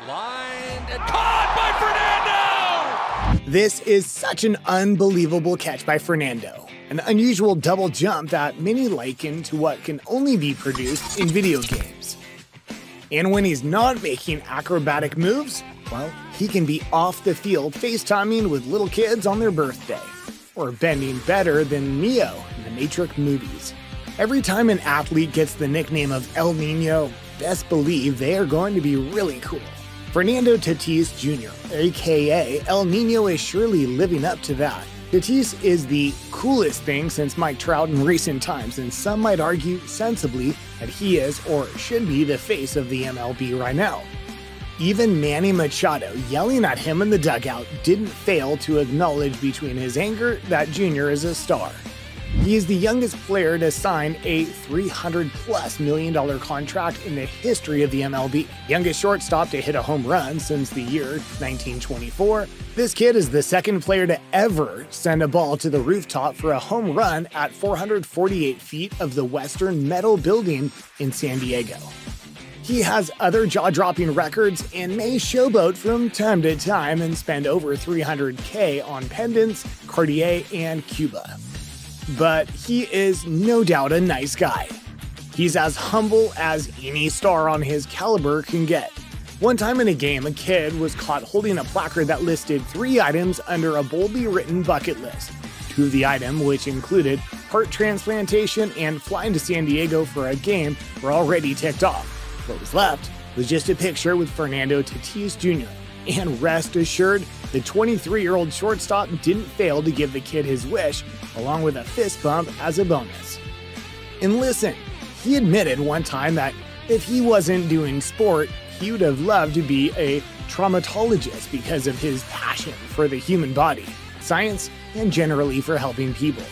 Lined and caught by Fernando! This is such an unbelievable catch by Fernando. An unusual double jump that many liken to what can only be produced in video games. And when he's not making acrobatic moves, well, he can be off the field FaceTiming with little kids on their birthday. Or bending better than Neo in the Matrix movies. Every time an athlete gets the nickname of El Nino, best believe they are going to be really cool. Fernando Tatis Jr., aka El Nino, is surely living up to that. Tatis is the coolest thing since Mike Trout in recent times, and some might argue sensibly that he is or should be the face of the MLB right now. Even Manny Machado yelling at him in the dugout didn't fail to acknowledge between his anger that Jr. is a star. He is the youngest player to sign a $300+ million contract in the history of the MLB. Youngest shortstop to hit a home run since the year 1924. This kid is the second player to ever send a ball to the rooftop for a home run at 448 feet of the Western Metal Building in San Diego. He has other jaw-dropping records and may showboat from time to time and spend over $300K on pendants, Cartier, and Cuba. But he is no doubt a nice guy. He's as humble as any star on his caliber can get. One time in a game, a kid was caught holding a placard that listed 3 items under a boldly written bucket list. 2 of the items, which included heart transplantation and flying to San Diego for a game, were already ticked off. What was left was just a picture with Fernando Tatis Jr. And rest assured, the 23-year-old shortstop didn't fail to give the kid his wish, along with a fist bump as a bonus. And listen, he admitted one time that if he wasn't doing sport, he would have loved to be a traumatologist because of his passion for the human body, science, and generally for helping people.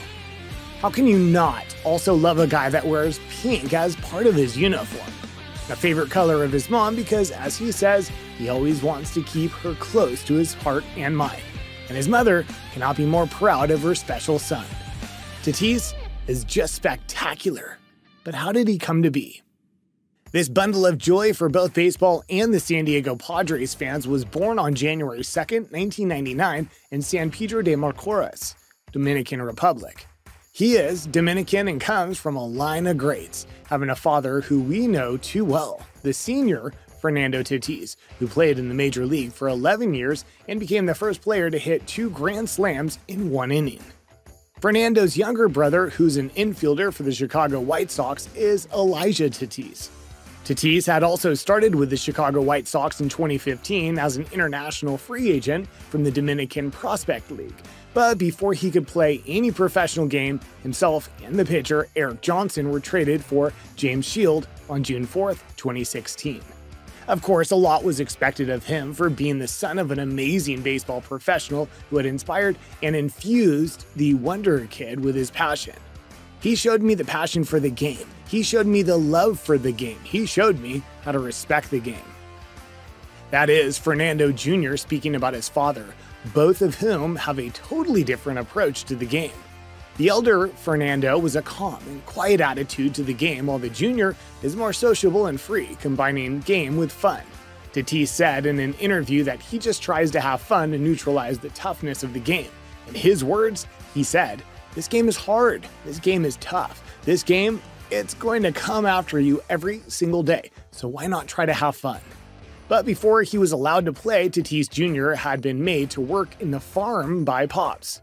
How can you not also love a guy that wears pink as part of his uniform? A favorite color of his mom because, as he says, he always wants to keep her close to his heart and mind. And his mother cannot be more proud of her special son. Tatis is just spectacular. But how did he come to be? This bundle of joy for both baseball and the San Diego Padres fans was born on January 2nd, 1999 in San Pedro de Macorís, Dominican Republic. He is Dominican and comes from a line of greats, having a father who we know too well, the senior Fernando Tatis, who played in the Major League for 11 years and became the first player to hit 2 grand slams in 1 inning. Fernando's younger brother, who's an infielder for the Chicago White Sox, is Elijah Tatis. Tatis had also started with the Chicago White Sox in 2015 as an international free agent from the Dominican Prospect League. But before he could play any professional game, himself and the pitcher Eric Johnson were traded for James Shield on June 4, 2016. Of course, a lot was expected of him for being the son of an amazing baseball professional who had inspired and infused the Wonder Kid with his passion. He showed me the passion for the game. He showed me the love for the game. He showed me how to respect the game. That is Fernando Jr. speaking about his father, both of whom have a totally different approach to the game. The elder Fernando was a calm and quiet attitude to the game, while the junior is more sociable and free, combining game with fun. Tatis said in an interview that he just tries to have fun and neutralize the toughness of the game. In his words, he said, "This game is hard. This game is tough. This game, it's going to come after you every single day, so why not try to have fun?" But before he was allowed to play, Tatis Jr. had been made to work in the farm by Pops.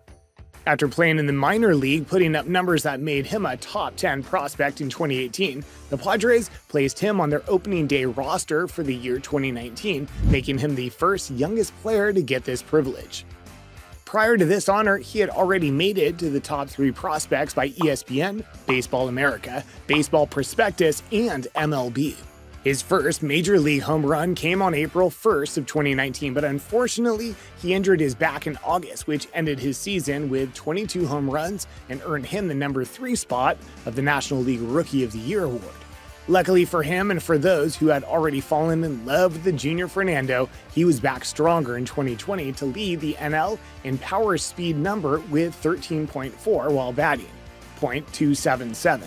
After playing in the minor league, putting up numbers that made him a top 10 prospect in 2018, the Padres placed him on their opening day roster for the year 2019, making him the first youngest player to get this privilege. Prior to this honor, he had already made it to the top 3 prospects by ESPN, Baseball America, Baseball Prospectus, and MLB. His first Major League home run came on April 1st of 2019, but unfortunately, he injured his back in August, which ended his season with 22 home runs and earned him the number 3 spot of the National League Rookie of the Year award. Luckily for him and for those who had already fallen in love with the junior Fernando, he was back stronger in 2020 to lead the NL in power speed number with 13.4 while batting, .277.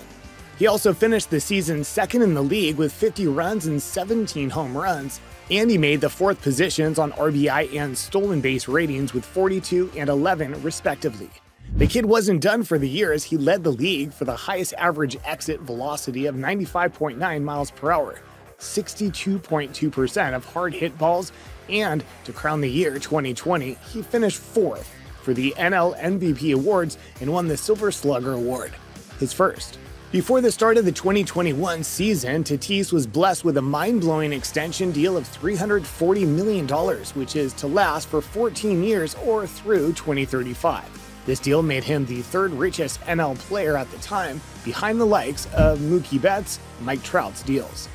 He also finished the season second in the league with 50 runs and 17 home runs, and he made the fourth positions on RBI and stolen base ratings with 42 and 11 respectively. The kid wasn't done for the year as he led the league for the highest average exit velocity of 95.9 miles per hour, 62.2% of hard hit balls, and to crown the year 2020, he finished fourth for the NL MVP awards and won the Silver Slugger Award, his first. Before the start of the 2021 season, Tatis was blessed with a mind-blowing extension deal of $340 million, which is to last for 14 years or through 2035. This deal made him the third richest NL player at the time, behind the likes of Mookie Betts and Mike Trout's deals.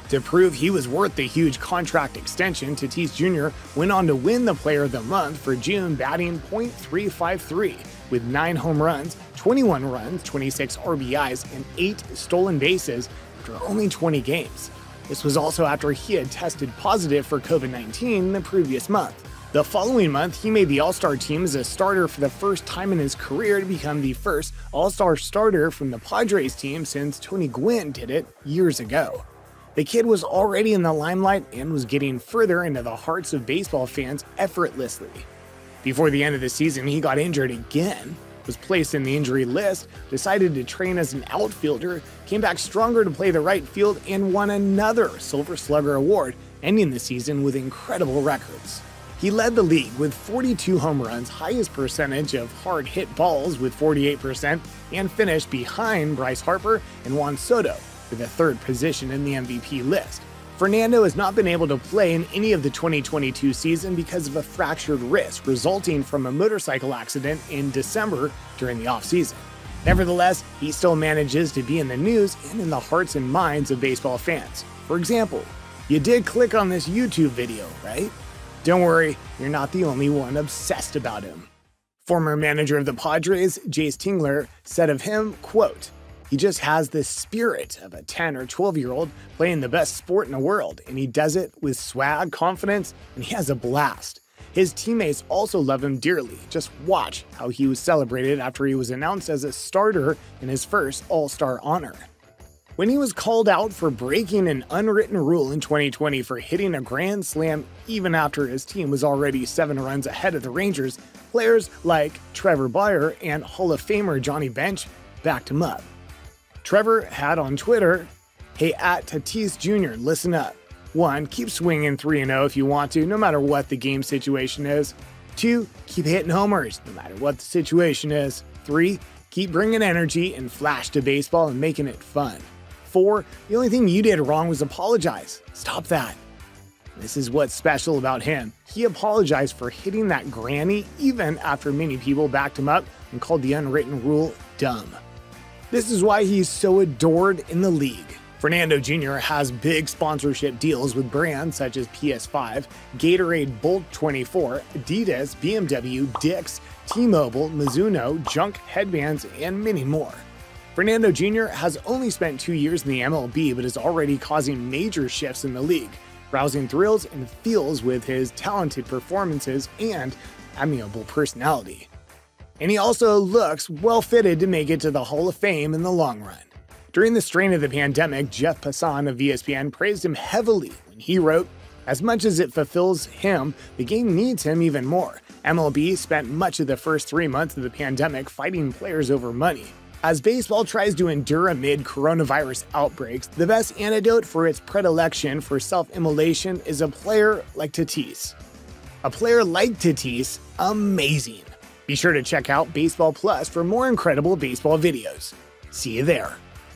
To prove he was worth the huge contract extension, Tatis Jr. went on to win the Player of the Month for June, batting .353 with 9 home runs, 21 runs, 26 RBIs, and 8 stolen bases after only 20 games. This was also after he had tested positive for COVID-19 the previous month. The following month, he made the All-Star team as a starter for the first time in his career to become the first All-Star starter from the Padres team since Tony Gwynn did it years ago. The kid was already in the limelight and was getting further into the hearts of baseball fans effortlessly. Before the end of the season, he got injured again, was placed in the injury list, decided to train as an outfielder, came back stronger to play the right field, and won another Silver Slugger Award, ending the season with incredible records. He led the league with 42 home runs, highest percentage of hard hit balls with 48%, and finished behind Bryce Harper and Juan Soto for the third position in the MVP list. Fernando has not been able to play in any of the 2022 season because of a fractured wrist resulting from a motorcycle accident in December during the offseason. Nevertheless, he still manages to be in the news and in the hearts and minds of baseball fans. For example, you did click on this YouTube video, right? Don't worry, you're not the only one obsessed about him. Former manager of the Padres, Jace Tingler, said of him, quote, "He just has this spirit of a 10 or 12-year-old playing the best sport in the world, and he does it with swag, confidence, and he has a blast. His teammates also love him dearly. Just watch how he was celebrated after he was announced as a starter in his first All-Star honor." When he was called out for breaking an unwritten rule in 2020 for hitting a grand slam even after his team was already 7 runs ahead of the Rangers, players like Trevor Bauer and Hall of Famer Johnny Bench backed him up. Trevor had on Twitter, "Hey, at Tatis Jr., listen up. 1. Keep swinging 3-0 if you want to, no matter what the game situation is. 2. Keep hitting homers, no matter what the situation is. 3. Keep bringing energy and flash to baseball and making it fun. 4. The only thing you did wrong was apologize. Stop that." This is what's special about him. He apologized for hitting that granny even after many people backed him up and called the unwritten rule dumb. This is why he's so adored in the league. Fernando Jr. has big sponsorship deals with brands such as PS5, Gatorade Bolt 24, Adidas, BMW, Dick's, T-Mobile, Mizuno, Junk headbands, and many more. Fernando Jr. has only spent 2 years in the MLB but is already causing major shifts in the league, rousing thrills and feels with his talented performances and amiable personality. And he also looks well-fitted to make it to the Hall of Fame in the long run. During the strain of the pandemic, Jeff Passan of ESPN praised him heavily when he wrote, "As much as it fulfills him, the game needs him even more. MLB spent much of the first 3 months of the pandemic fighting players over money. As baseball tries to endure amid coronavirus outbreaks, the best antidote for its predilection for self-immolation is a player like Tatis. A player like Tatis, amazing." Be sure to check out Baseball Plus for more incredible baseball videos. See you there.